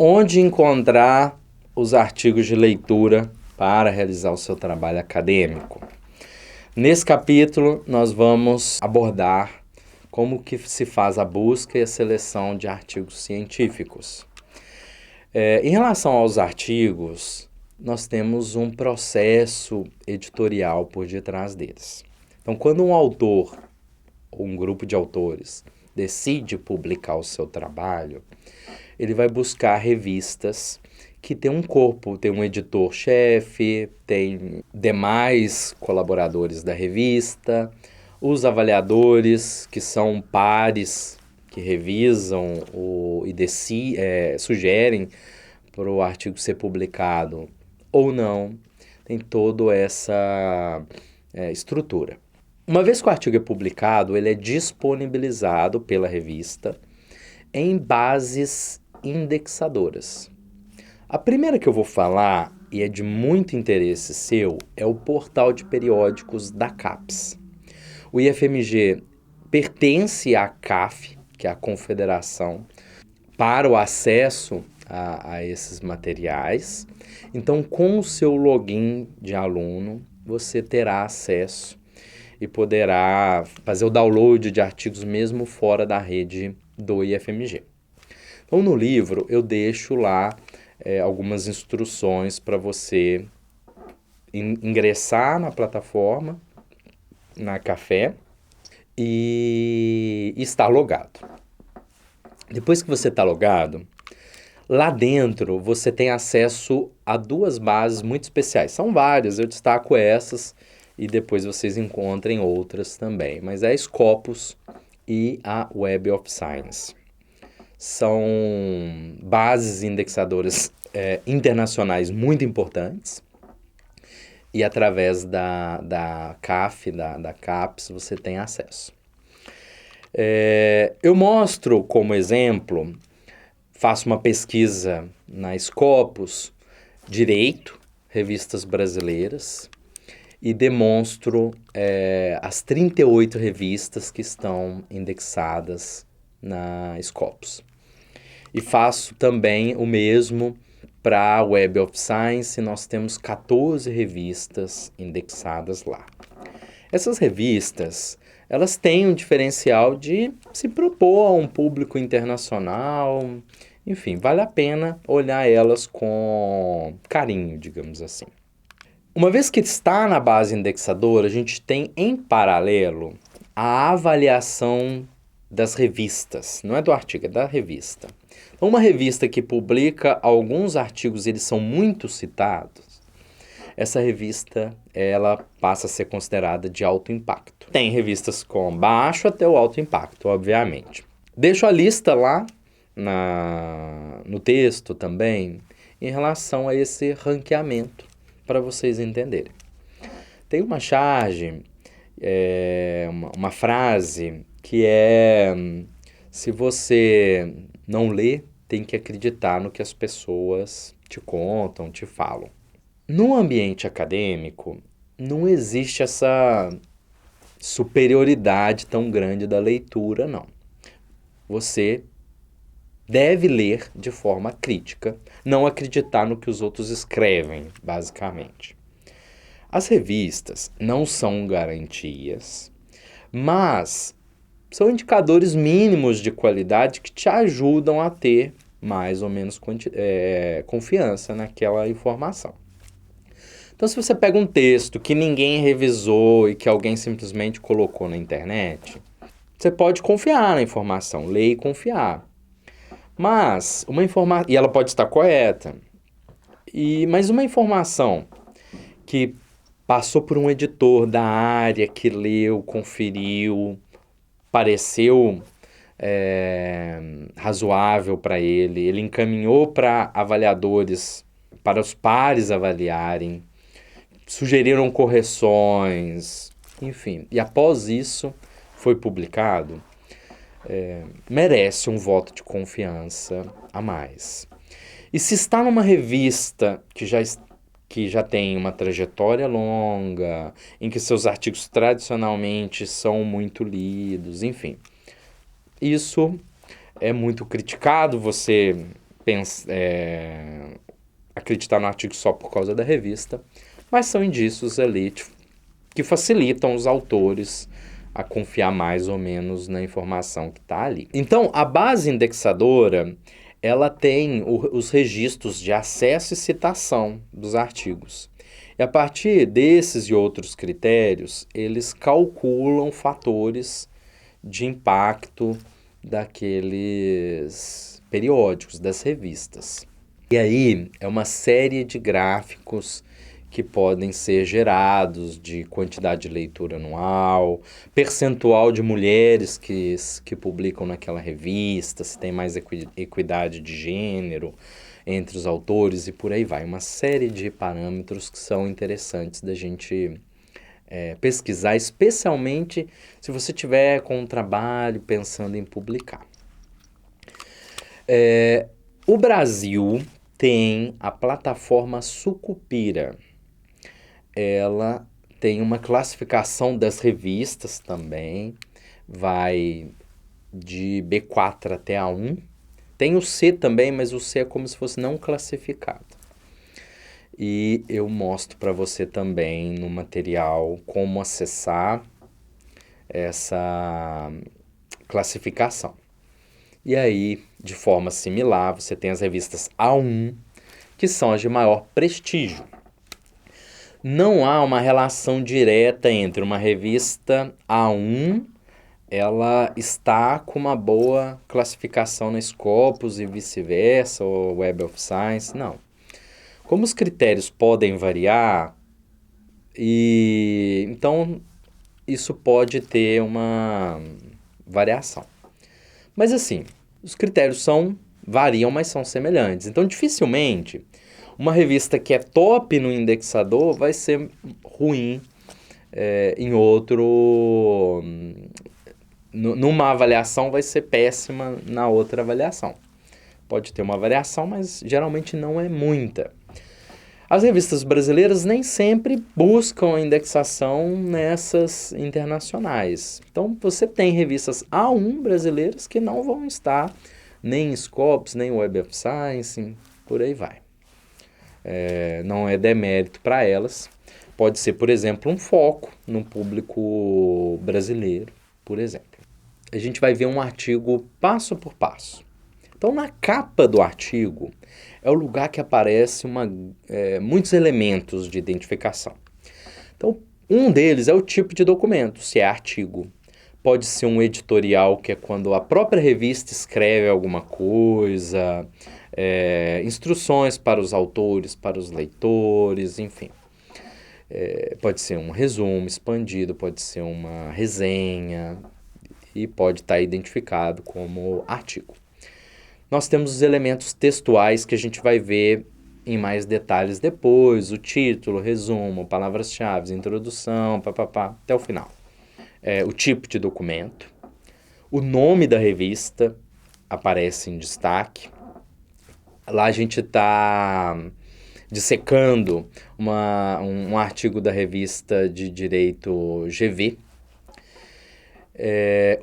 Onde encontrar os artigos de leitura para realizar o seu trabalho acadêmico? Nesse capítulo, nós vamos abordar como que se faz a busca e a seleção de artigos científicos. Em relação aos artigos, nós temos um processo editorial por detrás deles. Então, quando um autor ou um grupo de autores decide publicar o seu trabalho, ele vai buscar revistas que tem um corpo, tem um editor-chefe, tem demais colaboradores da revista, os avaliadores, que são pares que revisam e sugerem para o artigo ser publicado ou não. Tem toda essa estrutura. Uma vez que o artigo é publicado, ele é disponibilizado pela revista em bases indexadoras. A primeira que eu vou falar, e é de muito interesse seu, é o portal de periódicos da CAPES. O IFMG pertence à CAF, que é a Confederação, para o acesso a esses materiais. Então, com o seu login de aluno, você terá acesso e poderá fazer o download de artigos mesmo fora da rede do IFMG. Então, no livro, eu deixo lá algumas instruções para você ingressar na plataforma, na Café, e estar logado. Depois que você está logado, lá dentro você tem acesso a duas bases muito especiais. São várias, eu destaco essas e depois vocês encontrem outras também. Mas é a Scopus e a Web of Science. São bases indexadoras internacionais muito importantes. E através da CAF, da CAPES, você tem acesso. Eu mostro como exemplo, faço uma pesquisa na Scopus, Direito, revistas brasileiras, e demonstro as 38 revistas que estão indexadas na Scopus. E faço também o mesmo para a Web of Science, nós temos 14 revistas indexadas lá. Essas revistas, elas têm um diferencial de se propor a um público internacional, enfim, vale a pena olhar elas com carinho, digamos assim. Uma vez que está na base indexadora, a gente tem em paralelo a avaliação das revistas, não é do artigo, é da revista. Então, uma revista que publica alguns artigos, eles são muito citados, essa revista ela passa a ser considerada de alto impacto. Tem revistas com baixo até o alto impacto, obviamente. Deixo a lista lá no texto também em relação a esse ranqueamento, para vocês entenderem. Tem uma charge, uma frase que se você não lê, tem que acreditar no que as pessoas te contam, te falam. No ambiente acadêmico, não existe essa superioridade tão grande da leitura, não. Você deve ler de forma crítica, não acreditar no que os outros escrevem, basicamente. As revistas não são garantias, mas são indicadores mínimos de qualidade que te ajudam a ter mais ou menos confiança naquela informação. Então, se você pega um texto que ninguém revisou e que alguém simplesmente colocou na internet, você pode confiar na informação, ler e confiar. Mas, e ela pode estar correta, mas uma informação que passou por um editor da área, que leu, conferiu, pareceu razoável para ele encaminhou para avaliadores, para os pares avaliarem, sugeriram correções, enfim. E após isso foi publicado, merece um voto de confiança a mais. E se está numa revista que já tem uma trajetória longa, em que seus artigos tradicionalmente são muito lidos, enfim. Isso é muito criticado, você acreditar no artigo só por causa da revista, mas são indícios ali que facilitam os autores a confiar mais ou menos na informação que está ali. Então, a base indexadora, ela tem os registros de acesso e citação dos artigos. E a partir desses e outros critérios, eles calculam fatores de impacto daqueles periódicos, das revistas. E aí é uma série de gráficos que podem ser gerados de quantidade de leitura anual, percentual de mulheres que publicam naquela revista, se tem mais equidade de gênero entre os autores e por aí vai. Uma série de parâmetros que são interessantes da gente pesquisar, especialmente se você tiver com um trabalho pensando em publicar. O Brasil tem a plataforma Sucupira. Ela tem uma classificação das revistas também, vai de B4 até A1. Tem o C também, mas o C é como se fosse não classificado. E eu mostro para você também no material como acessar essa classificação. E aí, de forma similar, você tem as revistas A1, que são as de maior prestígio. Não há uma relação direta entre uma revista A1, ela está com uma boa classificação na Scopus e vice-versa, ou Web of Science, não. Como os critérios podem variar, então isso pode ter uma variação. Mas assim, os critérios variam, mas são semelhantes. Então, dificilmente, uma revista que é top no indexador vai ser ruim numa avaliação vai ser péssima na outra avaliação. Pode ter uma variação, mas geralmente não é muita. As revistas brasileiras nem sempre buscam a indexação nessas internacionais. Então, você tem revistas A1 brasileiras que não vão estar nem em Scopus, nem Web of Science, por aí vai. Não é demérito para elas. Pode ser, por exemplo, um foco no público brasileiro, por exemplo. A gente vai ver um artigo passo por passo. Então, na capa do artigo, é o lugar que aparece muitos elementos de identificação. Então, um deles é o tipo de documento, se é artigo. Pode ser um editorial, que é quando a própria revista escreve alguma coisa, instruções para os autores, para os leitores, enfim. Pode ser um resumo expandido, pode ser uma resenha e pode estar identificado como artigo. Nós temos os elementos textuais que a gente vai ver em mais detalhes depois, o título, resumo, palavras-chave, introdução, até o final. O tipo de documento, o nome da revista aparece em destaque. Lá a gente está dissecando um artigo da revista de direito GV.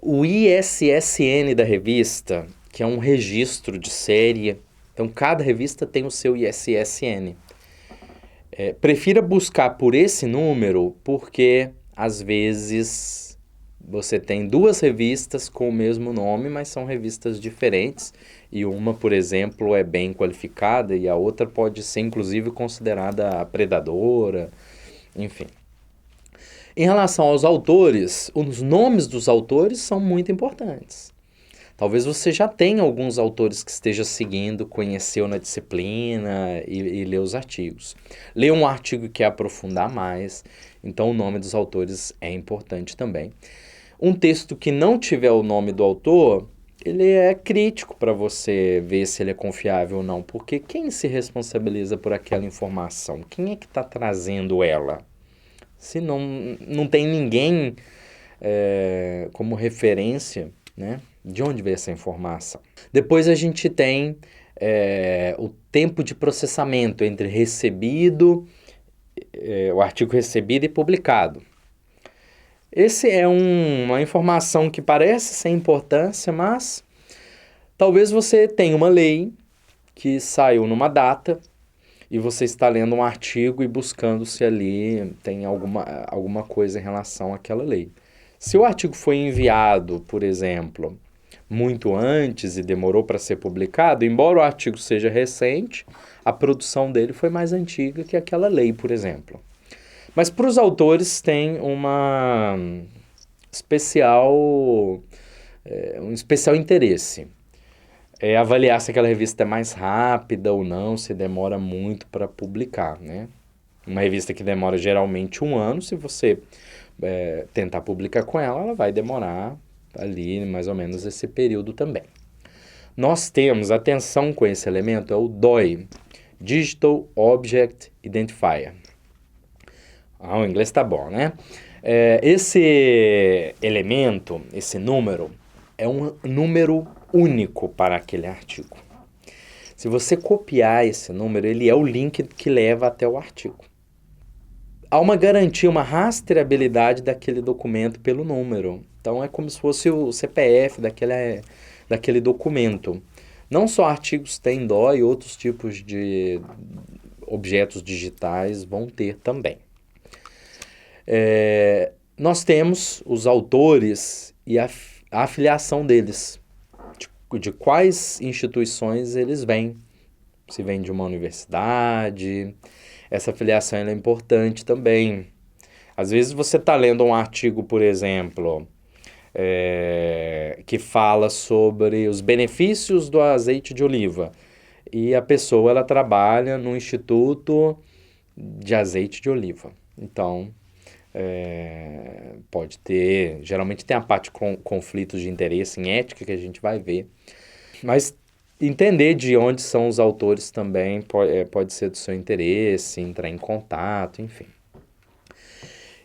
O ISSN da revista, que é um registro de série. Então, cada revista tem o seu ISSN. Prefira buscar por esse número, porque, às vezes, você tem duas revistas com o mesmo nome, mas são revistas diferentes. E uma, por exemplo, é bem qualificada e a outra pode ser, inclusive, considerada predadora. Enfim. Em relação aos autores, os nomes dos autores são muito importantes. Talvez você já tenha alguns autores que esteja seguindo, conheceu na disciplina e lê os artigos. Lê um artigo que quer aprofundar mais, então o nome dos autores é importante também. Um texto que não tiver o nome do autor, ele é crítico para você ver se ele é confiável ou não, porque quem se responsabiliza por aquela informação? Quem é que está trazendo ela? Se não tem ninguém como referência, né? De onde veio essa informação? Depois a gente tem o tempo de processamento entre recebido, o artigo recebido e publicado. Esse é uma informação que parece sem importância, mas talvez você tenha uma lei que saiu numa data e você está lendo um artigo e buscando se ali tem alguma coisa em relação àquela lei. Se o artigo foi enviado, por exemplo, muito antes e demorou para ser publicado, embora o artigo seja recente, a produção dele foi mais antiga que aquela lei, por exemplo. Mas para os autores tem um especial interesse. Avaliar se aquela revista é mais rápida ou não, se demora muito para publicar, né? Uma revista que demora geralmente 1 ano, se você tentar publicar com ela, ela vai demorar ali mais ou menos esse período também. Nós temos, atenção com esse elemento, é o DOI, Digital Object Identifier. O inglês tá bom, né? Esse elemento, esse número, é um número único para aquele artigo. Se você copiar esse número, ele é o link que leva até o artigo. Há uma garantia, uma rastreabilidade daquele documento pelo número. Então é como se fosse o CPF daquele documento. Não só artigos têm DOI, outros tipos de objetos digitais vão ter também. Nós temos os autores e a afiliação deles, de quais instituições eles vêm. Se vêm de uma universidade, essa afiliação é importante também. Às vezes você está lendo um artigo, por exemplo, que fala sobre os benefícios do azeite de oliva, e a pessoa ela trabalha no Instituto de Azeite de Oliva. Então, pode ter, geralmente tem a parte com conflitos de interesse em ética que a gente vai ver, mas entender de onde são os autores também pode ser do seu interesse, entrar em contato, enfim.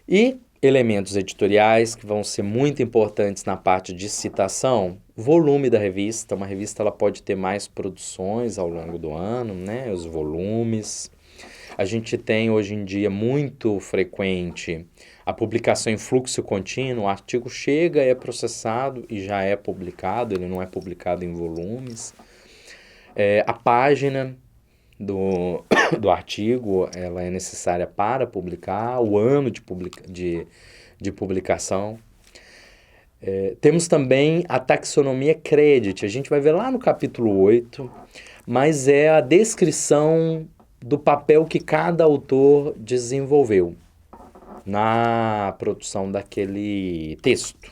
E elementos editoriais que vão ser muito importantes na parte de citação, volume da revista. Uma revista ela pode ter mais produções ao longo do ano, né? Os volumes. A gente tem hoje em dia muito frequente a publicação em fluxo contínuo. O artigo chega, é processado e já é publicado, ele não é publicado em volumes. A página do artigo ela é necessária para publicar, o ano de publicação. Temos também a taxonomia Credit, a gente vai ver lá no capítulo 8, mas é a descrição do papel que cada autor desenvolveu na produção daquele texto.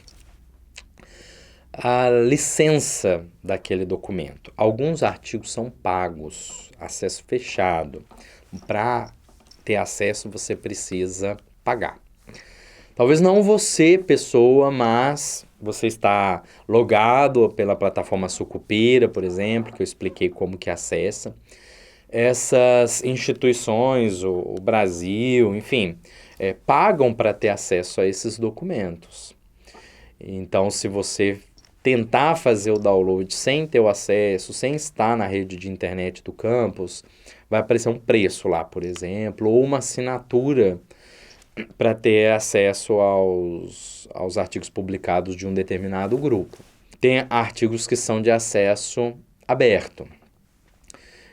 A licença daquele documento. Alguns artigos são pagos, acesso fechado. Para ter acesso, você precisa pagar. Talvez não você, pessoa, mas você está logado pela plataforma Sucupira, por exemplo, que eu expliquei como que acessa. Essas instituições, o Brasil, enfim, pagam para ter acesso a esses documentos. Então, se você tentar fazer o download sem ter o acesso, sem estar na rede de internet do campus, vai aparecer um preço lá, por exemplo, ou uma assinatura para ter acesso aos artigos publicados de um determinado grupo. Tem artigos que são de acesso aberto.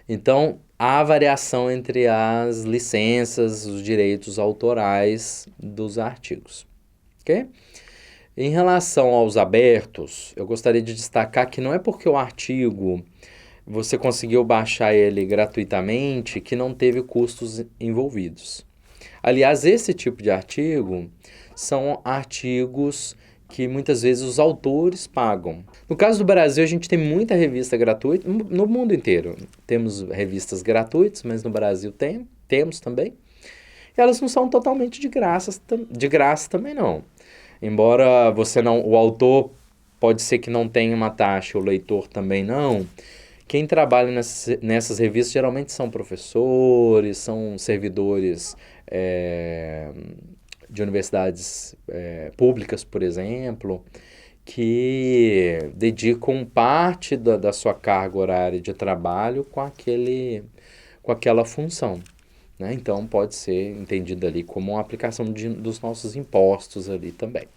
Então, há variação entre as licenças, os direitos autorais dos artigos. Ok? Em relação aos abertos, eu gostaria de destacar que não é porque o artigo você conseguiu baixar ele gratuitamente que não teve custos envolvidos. Aliás, esse tipo de artigo são artigos que muitas vezes os autores pagam. No caso do Brasil, a gente tem muita revista gratuita, no mundo inteiro. Temos revistas gratuitas, mas no Brasil temos também. E elas não são totalmente de graça também não. Embora o autor pode ser que não tenha uma taxa, o leitor também não. Quem trabalha nessas revistas geralmente são professores, são servidores de universidades públicas, por exemplo, que dedicam parte da sua carga horária de trabalho com aquela função. Né? Então, pode ser entendido ali como uma aplicação dos nossos impostos ali também.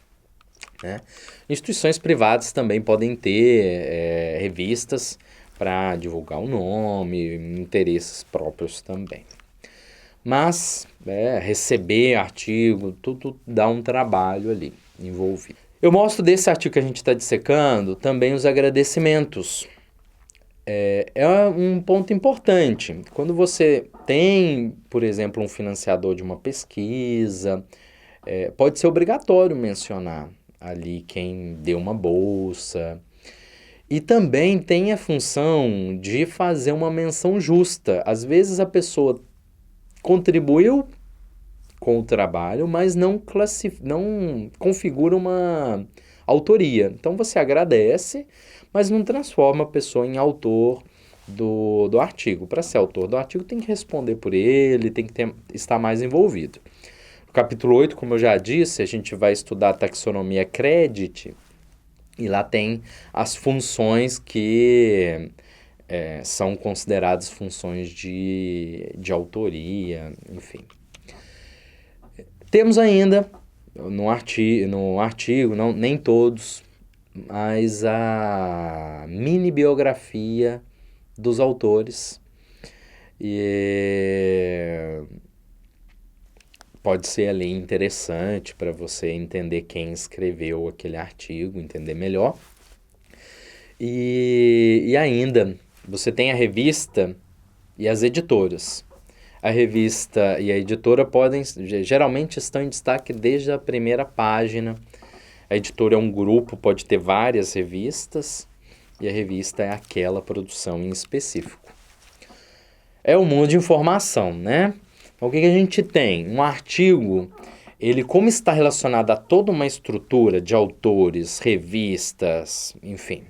Né? Instituições privadas também podem ter revistas, para divulgar o nome, interesses próprios também. Mas receber artigo, tudo dá um trabalho ali envolvido. Eu mostro desse artigo que a gente está dissecando também os agradecimentos. É um ponto importante. Quando você tem, por exemplo, um financiador de uma pesquisa, pode ser obrigatório mencionar ali quem deu uma bolsa. E também tem a função de fazer uma menção justa. Às vezes a pessoa contribuiu com o trabalho, mas não configura uma autoria. Então você agradece, mas não transforma a pessoa em autor do artigo. Para ser autor do artigo tem que responder por ele, tem que estar mais envolvido. No capítulo 8, como eu já disse, a gente vai estudar a taxonomia Credit, e lá tem as funções que são consideradas funções de autoria, enfim. Temos ainda, no artigo, não, nem todos, mas a mini biografia dos autores. E pode ser ali interessante para você entender quem escreveu aquele artigo, entender melhor. E ainda, você tem a revista e as editoras. A revista e a editora geralmente estão em destaque desde a primeira página. A editora é um grupo, pode ter várias revistas, e a revista é aquela produção em específico. É um mundo de informação, né? Então, o que a gente tem? Um artigo, ele como está relacionado a toda uma estrutura de autores, revistas, enfim,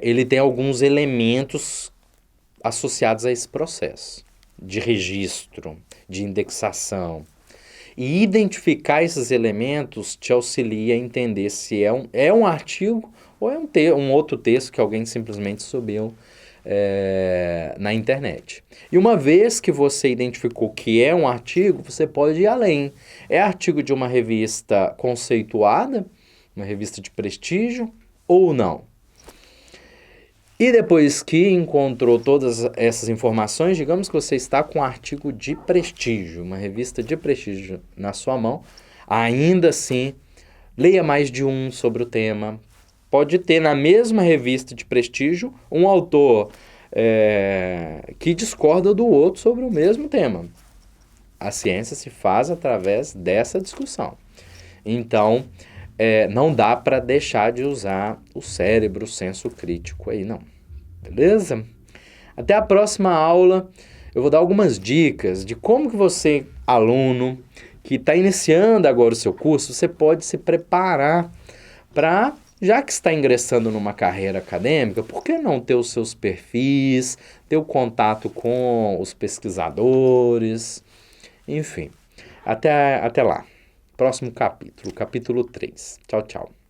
ele tem alguns elementos associados a esse processo de registro, de indexação. E identificar esses elementos te auxilia a entender se é um artigo ou é um outro texto que alguém simplesmente subiu na internet. E uma vez que você identificou que é um artigo, você pode ir além. É artigo de uma revista conceituada, uma revista de prestígio ou não? E depois que encontrou todas essas informações, digamos que você está com um artigo de prestígio, uma revista de prestígio na sua mão, ainda assim, leia mais de um sobre o tema. Pode ter na mesma revista de prestígio um autor que discorda do outro sobre o mesmo tema. A ciência se faz através dessa discussão. Então, não dá para deixar de usar o cérebro, o senso crítico aí, não. Beleza? Até a próxima aula. Eu vou dar algumas dicas de como que você, aluno, que está iniciando agora o seu curso, você pode se preparar para, já que está ingressando numa carreira acadêmica, por que não ter os seus perfis, ter o contato com os pesquisadores, enfim. Até lá. Próximo capítulo, capítulo 3. Tchau, tchau.